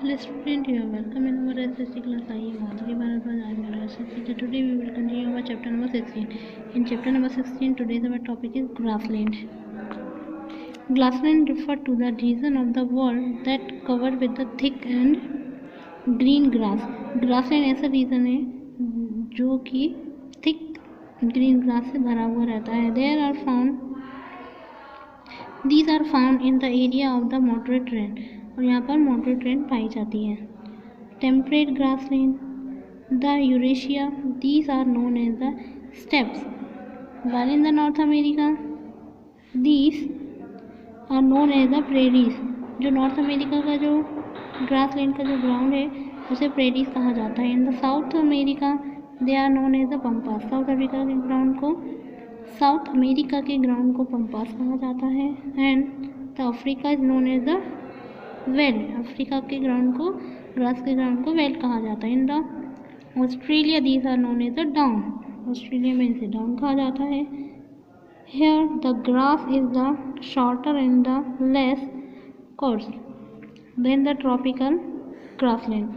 Hello student, you are welcome in our SSC class. I am Madhuri Bharadwaj. I am your SSC teacher. Today we will continue our chapter number 16. In chapter number 16, today's our topic is grassland. Grassland refer to the region of the world that covered with the thick and green grass. Grassland ऐसा reason है जो कि thick green grass से भरा हुआ रहता है. These are found in the area of the moderate rain. और यहाँ पर मॉडरेट रेन पाई जाती है. Temperate grassland, the Eurasia, these are known as the steppes. while in the North America, these are known as the prairies. जो north America का जो grassland का जो ग्राउंड है उसे प्रेरीज कहा जाता है. In the South America they are known as the pampas. South America के ग्राउंड को पम्पास कहा जाता है. And the Africa is known as the veld. Africa के ग्राउंड को, ग्रास के ग्राउंड को वेल कहा जाता है. In the Australia these are known as the down. Australia में इसे डाउन कहा जाता है. Here the grass is the shorter and the less coarse then the tropical grassland.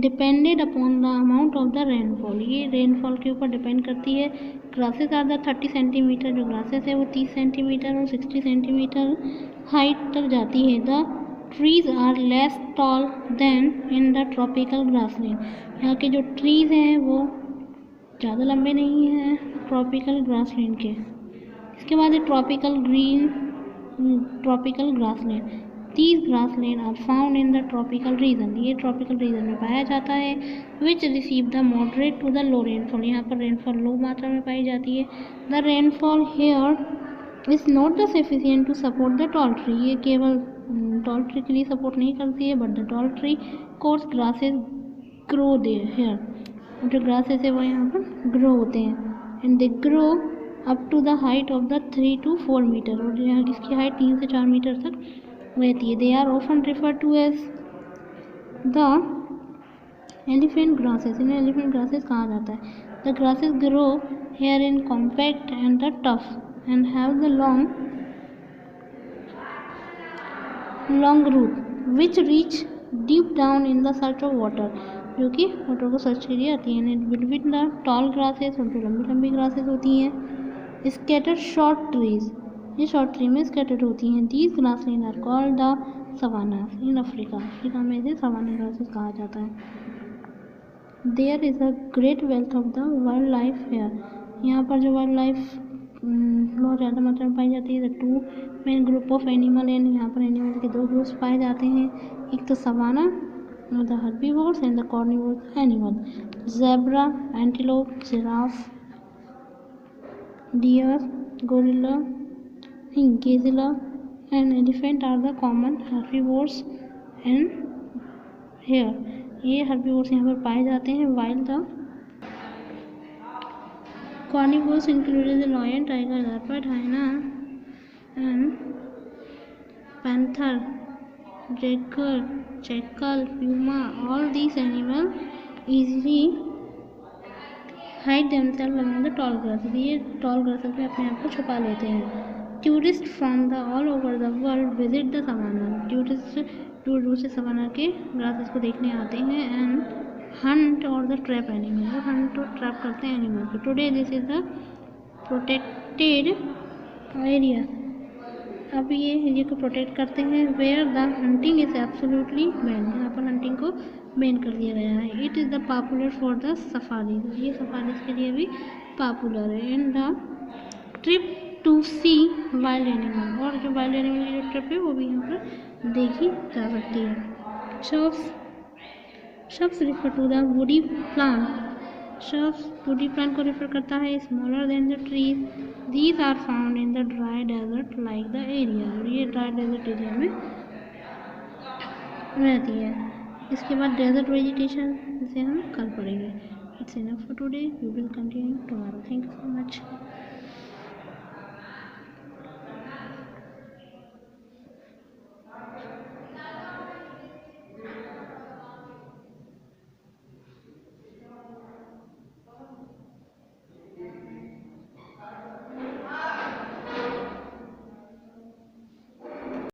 Depended upon the amount of the rainfall. ये rainfall के ऊपर depend करती है. Grasses are the 30 centimetre. जो ग्रासेस है वो 30 सेंटीमीटर और 60 सेंटीमीटर हाइट तक जाती है. The trees are less tall than in the tropical grassland. यहाँ के जो ट्रीज हैं वो ज़्यादा लंबे नहीं हैं ट्रॉपिकल ग्रासलैंड के. इसके बाद है tropical grassland. These grassland are found in the tropical region. ये ट्रॉपिकल रीजन में पाया जाता है. Which receive the moderate to the low rainfall. यहाँ पर रेनफॉल लो मात्रा में पाई जाती है. The rainfall here is not the sufficient to support the tall tree. ये केवल tall tree के लिए सपोर्ट नहीं करती है. But the tall tree coarse grasses grow there here. जो grasses है वो यहाँ पर grow होते हैं. And they grow up to the height of the 3 to 4 metre. और यहाँ इसकी हाइट 3 से 4 मीटर तक रहती है. They are often referred to as the elephant grasses. इन्हें एलिफेंट ग्रासेस कहा जाता है. The grasses grow here in compact and the tough and have the long root which reach deep down in the search of water. जो कि water को search के लिए आती है. बिटवीन द टॉल ग्रासेस, और जो लंबी लंबी ग्रासेस होती हैं. Scattered short trees. ये शॉर्ट ट्री में स्कैटर्ड होती हैं. These grassland are called the savannas in Africa. Africa में इसे सवाना ग्रासेस कहा जाता है. There is a great wealth of the wild life here. यहाँ पर जो वाइल्ड लाइफ बहुत ज़्यादा मात्रा में पाई जाती है. The two main group of animal and. यहाँ पर एनिमल के 2 ग्रुप्स पाए जाते हैं. एक तो savanna the herbivores and the carnivores animal. Zebra, antelope, giraffe, deer, gorilla, gazelle and elephant are the common herbivores and here. ये herbivores यहाँ पर पाए जाते हैं. while the carnivores include the lion, tiger, leopard, hyena and panther, jackal, puma. all these animals easily hide themselves among the tall grasses. ये tall grasses में अपने आप को छुपा लेते हैं. Tourist from the all over the world visit the savanna. Tourist दूर दूर से सवाना के ग्रासेस को देखने आते हैं. And hunt or the trap animal. वो हंट और ट्रैप करते हैं एनिमल को. Today this is the protected area. अब ये एरिया को प्रोटेक्ट करते हैं. Where the hunting is absolutely ban. यहाँ पर हंटिंग को बैन कर दिया गया है. It is the popular for the safaris. ये सफारीज के लिए भी पॉपुलर है. And the trip to see wild animal. और जो वाइल्ड एनिमल की जो ट्रिप है वो भी यहाँ पर देखी जा सकती है. Shrubs refer to the woody plant. Shrubs woody plant को रिफर करता है. Smaller than the trees. These are found in the dry desert like the area. ये ड्राई डेजर्ट एरिया में रहती है. इसके बाद डेजर्ट वेजिटेशन जिसे हम कल पढ़ेंगे. It's enough for today. We will continue tomorrow. Thank you so much.